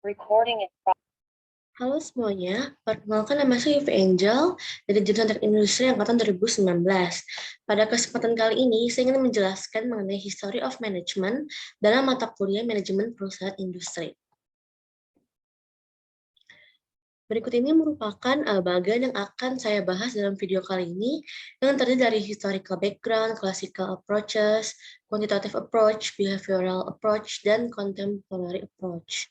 Halo semuanya, perkenalkan nama saya Yvi Angel dari Jurusan Teknik Industri Angkatan 2019. Pada kesempatan kali ini, saya ingin menjelaskan mengenai History of Management dalam mata kuliah Manajemen Perusahaan Industri. Berikut ini merupakan bagian yang akan saya bahas dalam video kali ini, yang terdiri dari historical background, classical approaches, quantitative approach, behavioral approach, dan contemporary approach.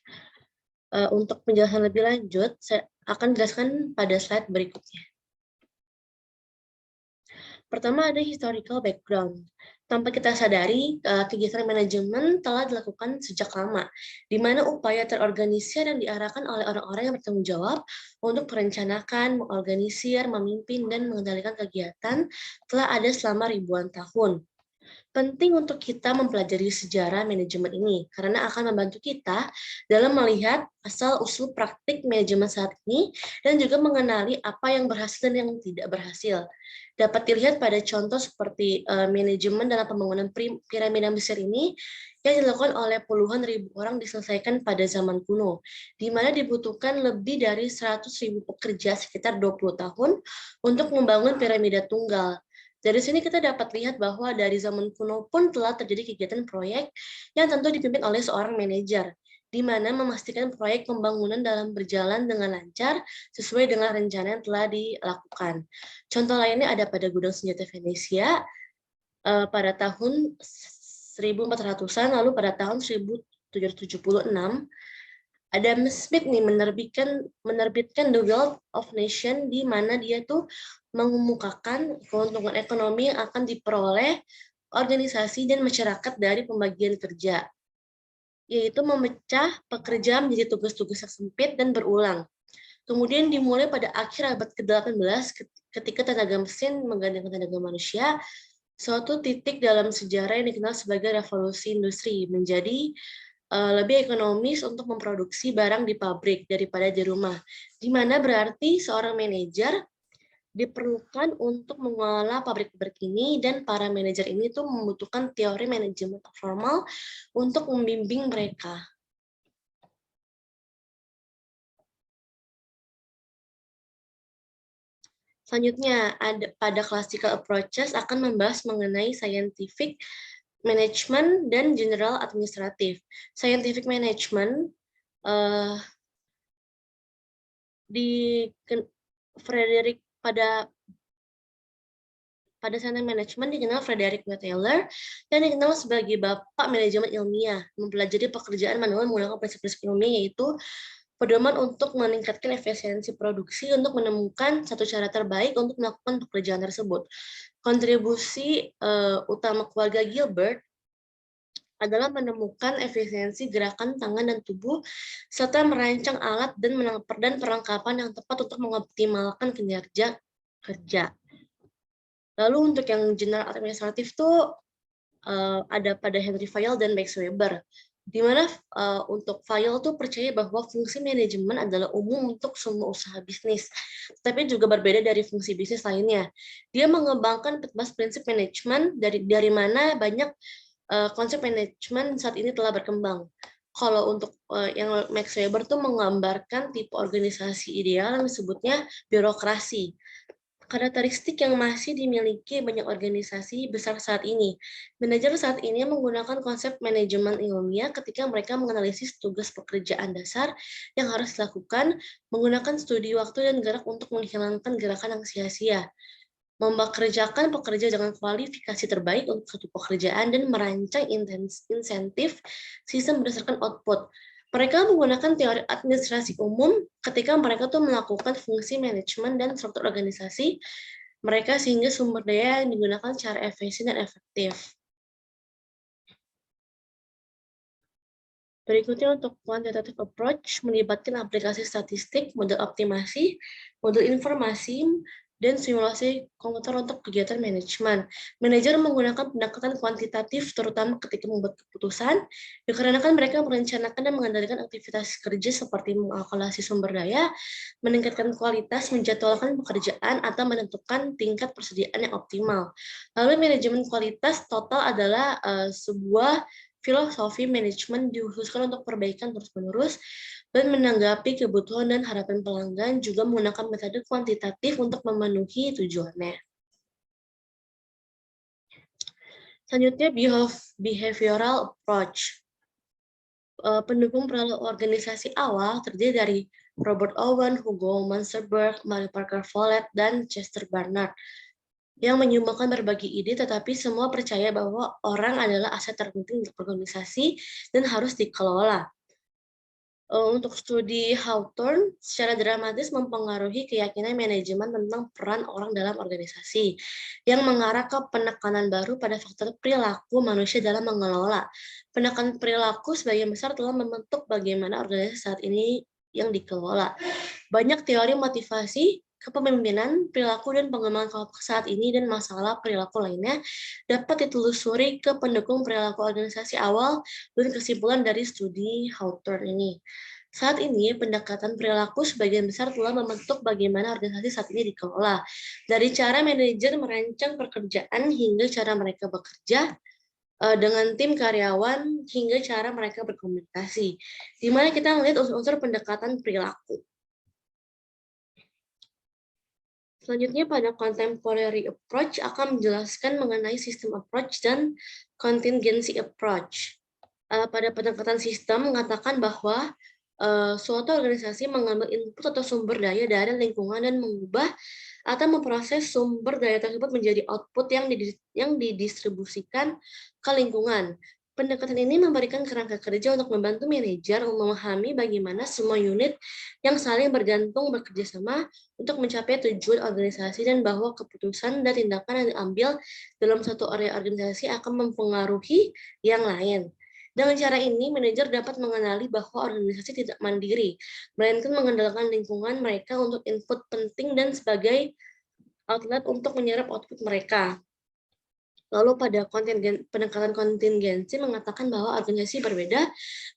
Untuk penjelasan lebih lanjut, saya akan jelaskan pada slide berikutnya. Pertama ada historical background. Tanpa kita sadari, kegiatan manajemen telah dilakukan sejak lama, di mana upaya terorganisir dan diarahkan oleh orang-orang yang bertanggung jawab untuk merencanakan, mengorganisir, memimpin, dan mengendalikan kegiatan telah ada selama ribuan tahun. Penting untuk kita mempelajari sejarah manajemen ini, karena akan membantu kita dalam melihat asal-usul praktik manajemen saat ini, dan juga mengenali apa yang berhasil dan yang tidak berhasil. Dapat dilihat pada contoh seperti manajemen dalam pembangunan piramida Mesir ini, yang dilakukan oleh puluhan ribu orang diselesaikan pada zaman kuno, di mana dibutuhkan lebih dari 100.000 pekerja sekitar 20 tahun untuk membangun piramida tunggal. Dari sini kita dapat lihat bahwa dari zaman kuno pun telah terjadi kegiatan proyek yang tentu dipimpin oleh seorang manajer, di mana memastikan proyek pembangunan dalam berjalan dengan lancar sesuai dengan rencana yang telah dilakukan. Contoh lainnya ada pada gudang senjata Venesia pada tahun 1400-an, lalu pada tahun 1776, Adam Smith nih menerbitkan The Wealth of Nation, di mana dia tuh mengemukakan keuntungan ekonomi yang akan diperoleh organisasi dan masyarakat dari pembagian kerja, yaitu memecah pekerjaan menjadi tugas-tugas yang sempit dan berulang. Kemudian dimulai pada akhir abad ke-18 ketika tenaga mesin menggantikan tenaga manusia, suatu titik dalam sejarah yang dikenal sebagai revolusi industri, menjadi lebih ekonomis untuk memproduksi barang di pabrik daripada di rumah. Di mana berarti seorang manajer diperlukan untuk mengelola pabrik-pabrik ini, dan para manajer ini tuh membutuhkan teori manajemen formal untuk membimbing mereka. Selanjutnya, pada classical approaches akan membahas mengenai scientific management dan general administratif. Scientific management di Frederick pada scientific management dikenal Frederick Taylor dan dikenal sebagai bapak manajemen ilmiah, mempelajari pekerjaan manual menggunakan prinsip-prinsip ilmiah, yaitu pedoman untuk meningkatkan efisiensi produksi untuk menemukan satu cara terbaik untuk melakukan pekerjaan tersebut. Kontribusi utama keluarga Gilbert adalah menemukan efisiensi gerakan tangan dan tubuh, serta merancang alat dan perlengkapan yang tepat untuk mengoptimalkan kinerja kerja. Lalu untuk yang general administratif tuh ada pada Henry Fayol dan Max Weber, di mana untuk Fayol tuh percaya bahwa fungsi manajemen adalah umum untuk semua usaha bisnis, tapi juga berbeda dari fungsi bisnis lainnya. Dia mengembangkan 14 prinsip manajemen dari mana banyak konsep manajemen saat ini telah berkembang. Kalau untuk yang Max Weber tuh menggambarkan tipe organisasi ideal yang disebutnya birokrasi. Karakteristik yang masih dimiliki banyak organisasi besar saat ini. Manajer saat ini menggunakan konsep manajemen ilmiah ketika mereka menganalisis tugas pekerjaan dasar yang harus dilakukan, menggunakan studi waktu dan gerak untuk menghilangkan gerakan yang sia-sia, mempekerjakan pekerja dengan kualifikasi terbaik untuk satu pekerjaan, dan merancang insentif sistem berdasarkan output. Mereka menggunakan teori administrasi umum ketika mereka tuh melakukan fungsi manajemen dan struktur organisasi mereka, sehingga sumber daya yang digunakan secara efisien dan efektif. Berikutnya untuk quantitative approach melibatkan aplikasi statistik, model optimasi, model informasi, dan simulasi komputer untuk kegiatan manajemen. Manajer menggunakan pendekatan kuantitatif terutama ketika membuat keputusan, dikarenakan mereka merencanakan dan mengendalikan aktivitas kerja seperti mengalkulasi sumber daya, meningkatkan kualitas, menjadwalkan pekerjaan, atau menentukan tingkat persediaan yang optimal. Lalu manajemen kualitas total adalah sebuah filosofi manajemen dikhususkan untuk perbaikan terus-menerus dan menanggapi kebutuhan dan harapan pelanggan, juga menggunakan metode kuantitatif untuk memenuhi tujuannya. Selanjutnya, behavioral approach. Pendukung perilaku organisasi awal terdiri dari Robert Owen, Hugo Munsterberg, Mary Parker Follett, dan Chester Barnard yang menyumbangkan berbagai ide, tetapi semua percaya bahwa orang adalah aset terpenting untuk organisasi dan harus dikelola. Untuk studi Hawthorne secara dramatis mempengaruhi keyakinan manajemen tentang peran orang dalam organisasi, yang mengarah ke penekanan baru pada faktor perilaku manusia dalam mengelola. Penekanan perilaku sebagian besar telah membentuk bagaimana organisasi saat ini yang dikelola. Banyak teori motivasi, kepemimpinan, perilaku, dan pengembangan kelompok saat ini dan masalah perilaku lainnya dapat ditelusuri ke pendukung perilaku organisasi awal dan kesimpulan dari studi Hawthorne ini. Saat ini, pendekatan perilaku sebagian besar telah membentuk bagaimana organisasi saat ini dikelola. Dari cara manajer merancang pekerjaan hingga cara mereka bekerja dengan tim karyawan hingga cara mereka berkomunikasi. Di mana kita melihat unsur-unsur pendekatan perilaku. Selanjutnya pada contemporary approach akan menjelaskan mengenai sistem approach dan contingency approach. Pada pendekatan sistem mengatakan bahwa suatu organisasi mengambil input atau sumber daya dari lingkungan dan mengubah atau memproses sumber daya tersebut menjadi output yang didistribusikan ke lingkungan. Pendekatan ini memberikan kerangka kerja untuk membantu manajer memahami bagaimana semua unit yang saling bergantung bekerja sama untuk mencapai tujuan organisasi dan bahwa keputusan dan tindakan yang diambil dalam satu area organisasi akan mempengaruhi yang lain. Dengan cara ini, manajer dapat mengenali bahwa organisasi tidak mandiri, melainkan mengandalkan lingkungan mereka untuk input penting dan sebagai outlet untuk menyerap output mereka. Lalu pada pendekatan kontingensi mengatakan bahwa organisasi berbeda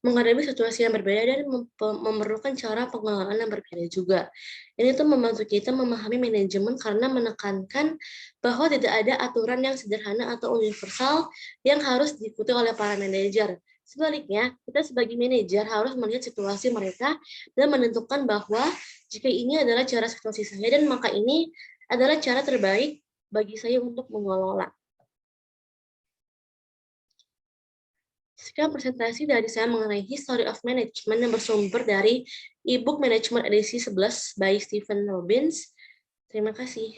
menghadapi situasi yang berbeda dan memerlukan cara pengelolaan yang berbeda juga. Ini tuh membantu kita memahami manajemen karena menekankan bahwa tidak ada aturan yang sederhana atau universal yang harus diikuti oleh para manajer. Sebaliknya, kita sebagai manajer harus melihat situasi mereka dan menentukan bahwa jika ini adalah cara situasi saya dan maka ini adalah cara terbaik bagi saya untuk mengelola. Sekian presentasi dari saya mengenai History of Management yang bersumber dari e-book Management edisi 11 by Stephen Robbins. Terima kasih.